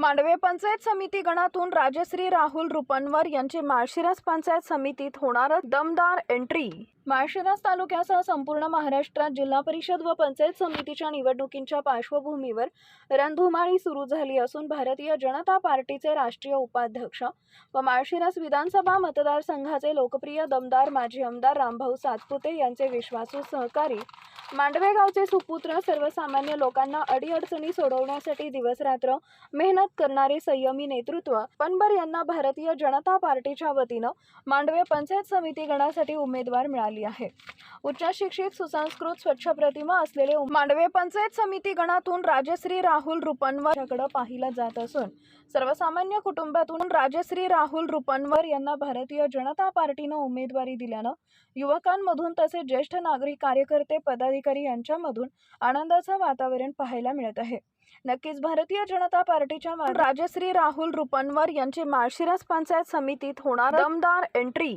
मांडवे पंचायत समिती गणातून राजश्री राहुल रुपनवर यांची माळशिरस पंचायत समितीत होणार दमदार एंट्री। माळशिरस तालुक्यासह संपूर्ण महाराष्ट्रात जिल्हा परिषद व पंचायत समितीच्या निवडणुकींच्या पार्श्वभूमीवर रणधुमाळी सुरू झाली असून भारतीय जनता पार्टीचे राष्ट्रीय उपाध्यक्ष व माळशिरस विधानसभा मतदारसंघाचे लोकप्रिय दमदार माजी आमदार रामभाऊ सातपुते यांचे विश्वासू सहकारी मांडवे गावचे सुपुत्र सर्वसामान्य लोकांना अडीअडचणी सोडवण्यासाठी दिवसरात्र मेहनत करणारे संयमी नेतृत्व पनबर यांना भारतीय जनता पार्टीच्या वतीनं मांडवे पंचायत समिती गणासाठी उमेदवार मिळाली आहे। उच्च शिक्षित सुसंस्कृत स्वच्छ प्रतिमा असलेले मांडवे पंचायत समिती गणातून राजश्री राहुल रुपनवर पाहिलं जात असून सर्वसामान्य कुटुंबातून राजश्री राहुल रुपनवर यांना भारतीय जनता पार्टीनं उमेदवारी दिल्यानं युवकांमधून तसेच ज्येष्ठ नागरिक कार्यकर्ते पदाधिकारी यांच्यामधून आनंदाचं वातावरण पाहायला मिळत आहे। नक्कीच भारतीय जनता पार्टीच्या राजश्री राहुल रुपनवर यांची माळशिरस पंचायत समितीत होणार दमदार एंट्री।